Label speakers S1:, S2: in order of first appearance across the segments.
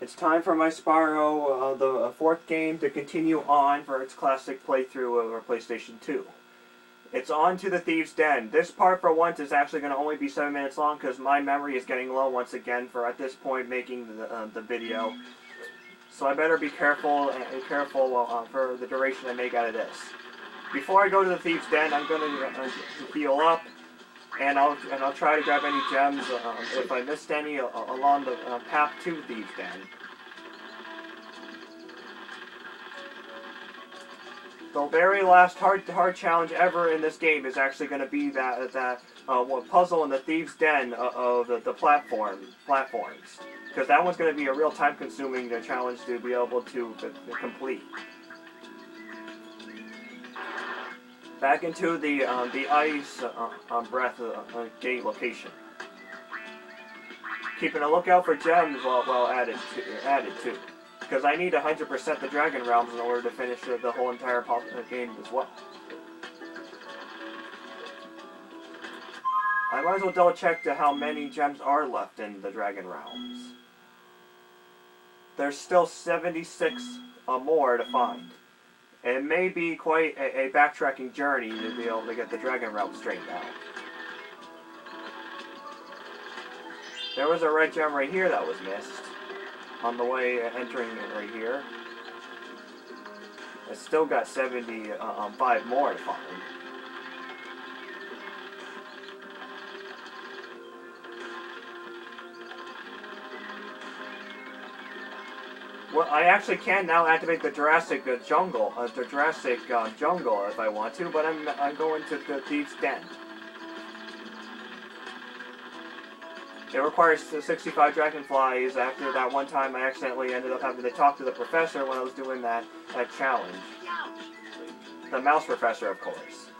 S1: It's time for my Spyro, the fourth game, to continue on for its classic playthrough of PlayStation 2. It's on to the Thieves Den. This part, for once, is actually going to only be 7 minutes long because my memory is getting low once again for, at this point, making the video. So I better be careful for the duration I make out of this. Before I go to the Thieves Den, I'm going to heal up, and I'll try to grab any gems if I missed any along the path to Thieves Den. The very last hard challenge ever in this game is actually going to be that puzzle in the Thieves Den of the platforms. Because that one's going to be a real time-consuming challenge to be able to complete. Back into the ice breath gate location. Keeping a lookout for gems while added to. Because I need 100% the Dragon Realms in order to finish the whole entire game as well. I might as well double check to how many gems are left in the Dragon Realms. There's still 76 more to find. It may be quite a backtracking journey to be able to get the Dragon Realm straightened out. There was a red gem right here that was missed. On the way entering it right here. I still got 75 more to find. Well, I actually can now activate the Jurassic Jungle, Jungle if I want to, but I'm going to the Thieves Den. It requires 65 dragonflies. After that one time, I accidentally ended up having to talk to the professor when I was doing that challenge. The mouse professor, of course.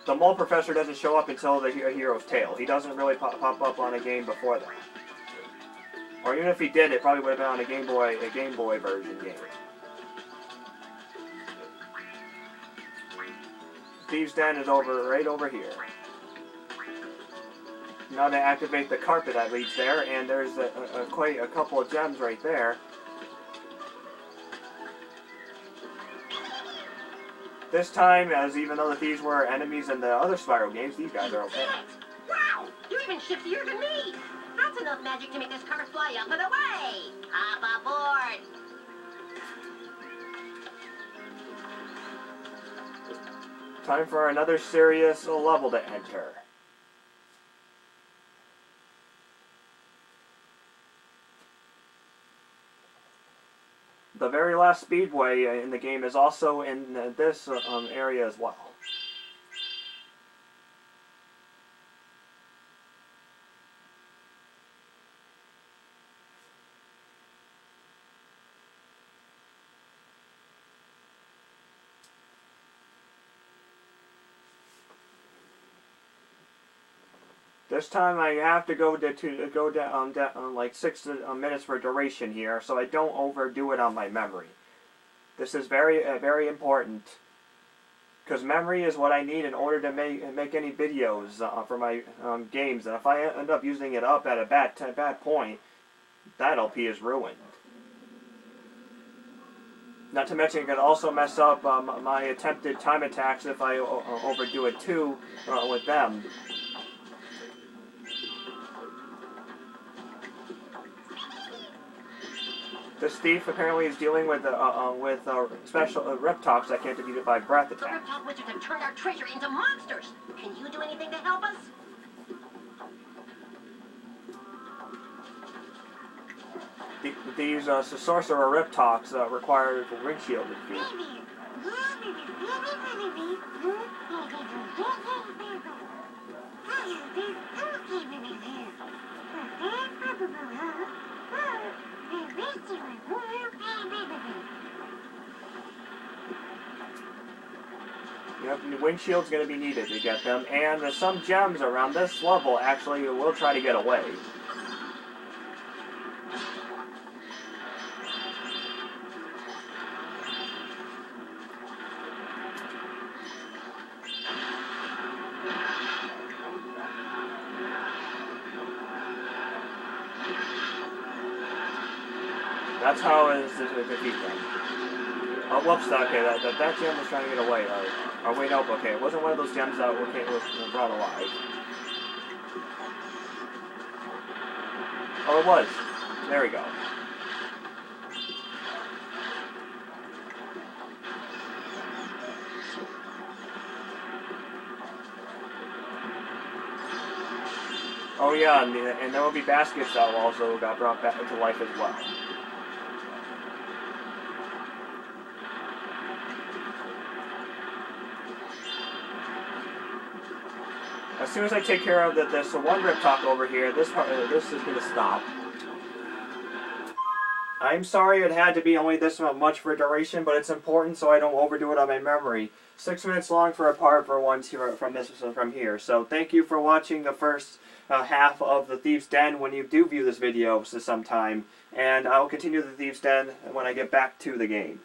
S1: The mole professor doesn't show up until the hero's tail. He doesn't really pop up on a game before that. Or even if he did, it probably would have been on a Game Boy version game. Thieves Den is right over here. Now to activate the carpet that leads there, and there's quite a couple of gems right there. This time, as even though the thieves were enemies in the other Spyro games, these guys are okay.
S2: Wow! You're even shiftier than me! That's enough magic to make this car fly up and away! Hop aboard!
S1: Time for another serious level to enter. The very last speedway in the game is also in this area as well. This time I have to go down like 6 minutes for duration here, so I don't overdo it on my memory. This is very important, because memory is what I need in order to make any videos for my games. And if I end up using it up at a bad point, that LP is ruined. Not to mention, it can also mess up my attempted time attacks if I overdo it too with them. This thief apparently is dealing with special reptox that can't be defeated by breath
S2: The
S1: attacks.
S2: reptile wizards have turned our treasure into monsters! Can you do anything to help us?
S1: These sorcerer reptox require ring shield to defeat. Yep, windshield's going to be needed to get them, and some gems around this level actually will try to get away. That's how it is to defeat them. Oh, whoops, okay, that gem was trying to get away. Oh, wait, nope, okay, it wasn't one of those gems that were brought alive. Oh, it was. There we go. Oh yeah, and there will be baskets that also got brought back into life as well. As soon as I take care of this one rip talk over here, this is going to stop. I'm sorry it had to be only this much for duration, but it's important so I don't overdo it on my memory. 6 minutes long for a part for one from here. So thank you for watching the first half of the Thieves Den when you do view this video sometime, and I'll continue the Thieves Den when I get back to the game.